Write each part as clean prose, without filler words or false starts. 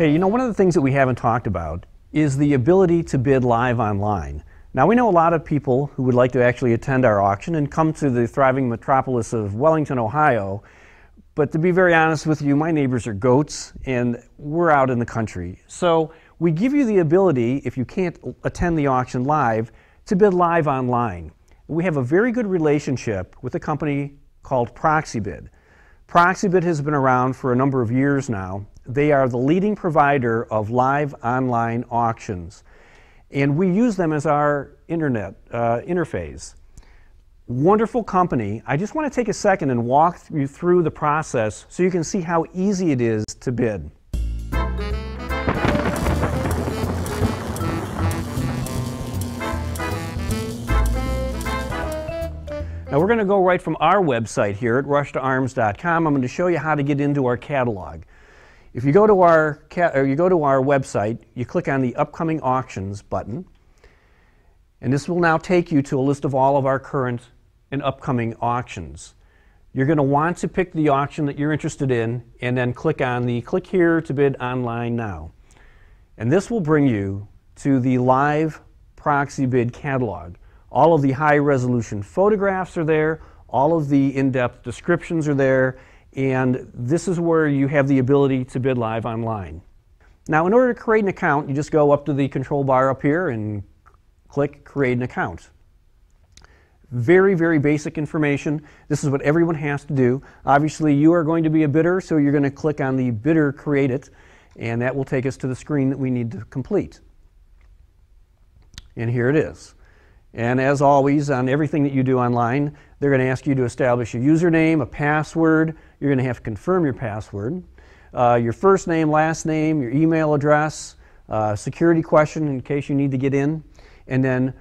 Hey, one of the things that we haven't talked about is the ability to bid live online. Now, we know a lot of people who would like to actually attend our auction and come to the thriving metropolis of Wellington, Ohio, but to be very honest with you, my neighbors are goats and we're out in the country. So we give you the ability, if you can't attend the auction live, to bid live online. We have a very good relationship with a company called Proxibid. Proxibid has been around for a number of years now. They are the leading provider of live online auctions, and we use them as our internet interface. Wonderful company. I just want to take a second and walk you through the process so you can see how easy it is to bid. Now we're going to go right from our website here at rushtoarms.com. I'm going to show you how to get into our catalog. If you go to our website, you click on the Upcoming Auctions button, and this will now take you to a list of all of our current and upcoming auctions. You're going to want to pick the auction that you're interested in and then click on the Click Here to Bid Online Now. And this will bring you to the live Proxibid catalog. All of the high-resolution photographs are there, all of the in-depth descriptions are there, and this is where you have the ability to bid live online. Now, in order to create an account, you just go up to the control bar up here and click Create an Account. Very, very basic information. This is what everyone has to do. Obviously, you are going to be a bidder, so you're going to click on the Bidder Create It, and that will take us to the screen that we need to complete. And here it is. And as always, on everything that you do online, they're going to ask you to establish a username, a password. You're going to have to confirm your password, your first name, last name, your email address, security question in case you need to get in, and then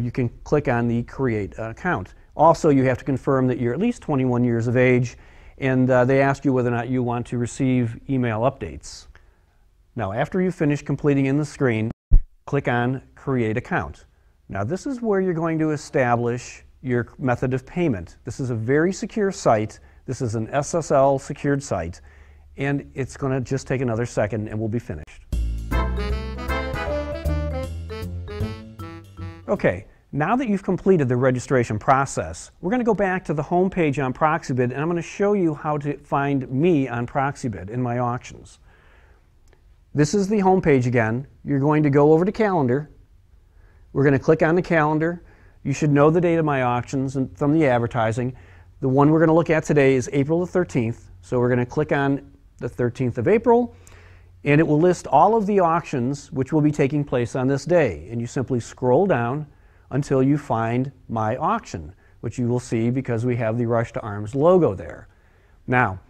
you can click on the Create Account. Also, you have to confirm that you're at least 21 years of age, and they ask you whether or not you want to receive email updates. Now, after you finish completing in the screen, click on Create Account. Now, this is where you're going to establish your method of payment. This is a very secure site. This is an SSL secured site, and it's going to just take another second and we'll be finished. Okay, now that you've completed the registration process, we're going to go back to the home page on Proxibid, and I'm going to show you how to find me on Proxibid in my auctions. This is the home page again. You're going to go over to Calendar. We're going to click on the calendar. You should know the date of my auctions and from the advertising. The one we're going to look at today is April the 13th. So we're going to click on the 13th of April, and it will list all of the auctions which will be taking place on this day. And you simply scroll down until you find my auction, which you will see because we have the Rush to Arms logo there. Now,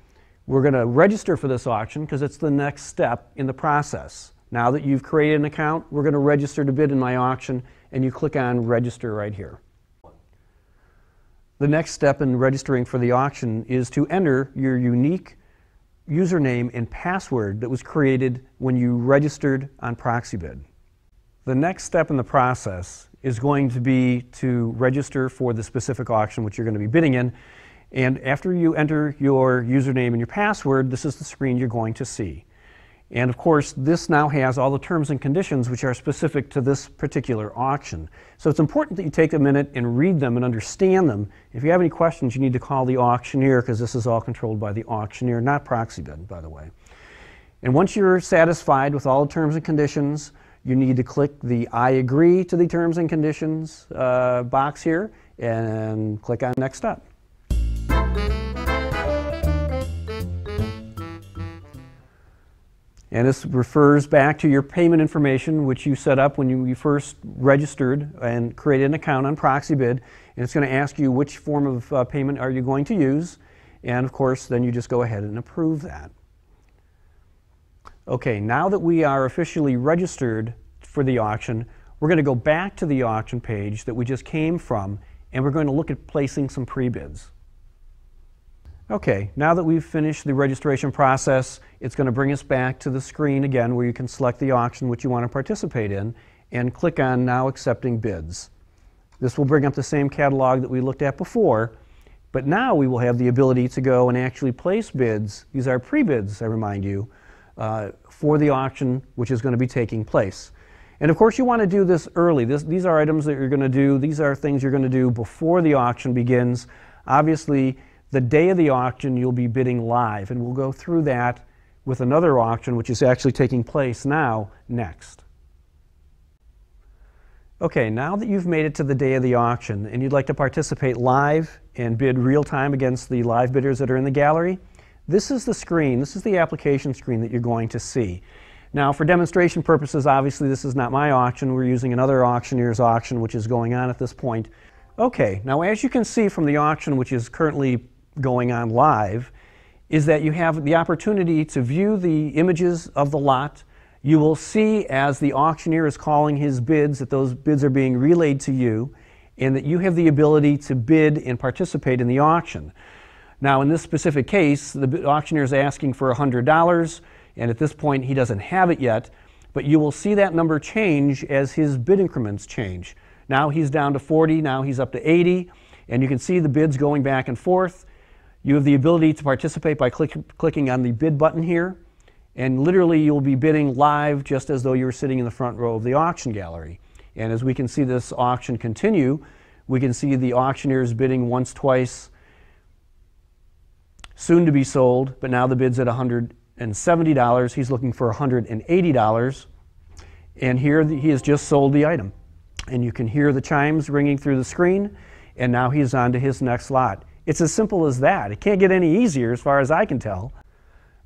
we're going to register for this auction because it's the next step in the process. Now that you've created an account, we're going to register to bid in my auction, and you click on Register right here. The next step in registering for the auction is to enter your unique username and password that was created when you registered on Proxibid. The next step in the process is going to be to register for the specific auction which you're going to be bidding in, and after you enter your username and your password, this is the screen you're going to see. And of course, this now has all the terms and conditions which are specific to this particular auction. So it's important that you take a minute and read them and understand them. If you have any questions, you need to call the auctioneer because this is all controlled by the auctioneer, not Proxibid, by the way. And once you're satisfied with all the terms and conditions, you need to click the I agree to the terms and conditions box here and click on Next Step. And this refers back to your payment information, which you set up when you first registered and created an account on Proxibid. And it's going to ask you which form of payment are you going to use. And of course, then you just go ahead and approve that. Okay, now that we are officially registered for the auction, we're going to go back to the auction page that we just came from, and we're going to look at placing some pre-bids. Okay, now that we've finished the registration process, it's going to bring us back to the screen again where you can select the auction which you want to participate in and click on Now Accepting Bids. This will bring up the same catalog that we looked at before, but now we will have the ability to go and actually place bids. These are pre-bids, I remind you, for the auction which is going to be taking place. And of course you want to do this early. These are items that you're going to do. These are things you're going to do before the auction begins. Obviously, the day of the auction you'll be bidding live, and we'll go through that with another auction which is actually taking place now next. Okay, now that you've made it to the day of the auction and you'd like to participate live and bid real time against the live bidders that are in the gallery, this is the screen, this is the application screen that you're going to see. Now, for demonstration purposes, obviously this is not my auction. We're using another auctioneer's auction which is going on at this point. Okay, now as you can see from the auction which is currently going on live, is that you have the opportunity to view the images of the lot. You will see as the auctioneer is calling his bids that those bids are being relayed to you, and that you have the ability to bid and participate in the auction. Now, in this specific case, the auctioneer is asking for $100, and at this point he doesn't have it yet, but you will see that number change as his bid increments change. Now he's down to 40, now he's up to 80, and you can see the bids going back and forth. You have the ability to participate by clicking on the bid button here, and literally you'll be bidding live just as though you were sitting in the front row of the auction gallery. And as we can see this auction continue, we can see the auctioneers bidding once, twice, soon to be sold, but now the bid's at $170. He's looking for $180. And here he has just sold the item. And you can hear the chimes ringing through the screen, and now he's on to his next lot. It's as simple as that. It can't get any easier as far as I can tell.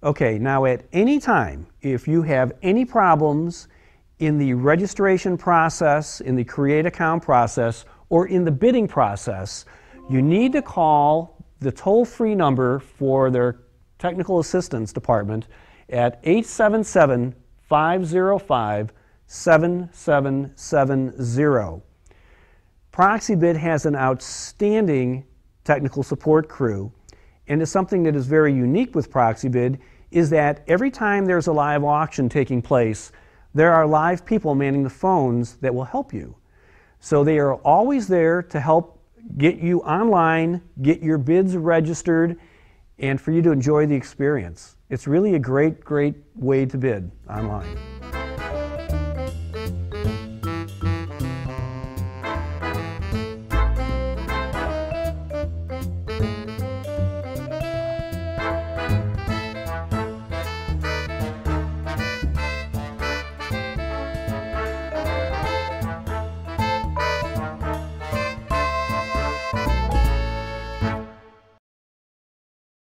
Okay, now at any time, if you have any problems in the registration process, in the create account process, or in the bidding process, you need to call the toll-free number for their technical assistance department at 877-505-7770. Proxibid has an outstanding technical support crew, and it's something that is very unique with Proxibid is that every time there's a live auction taking place, there are live people manning the phones that will help you. So they are always there to help get you online, get your bids registered, and for you to enjoy the experience. It's really a great, great way to bid online.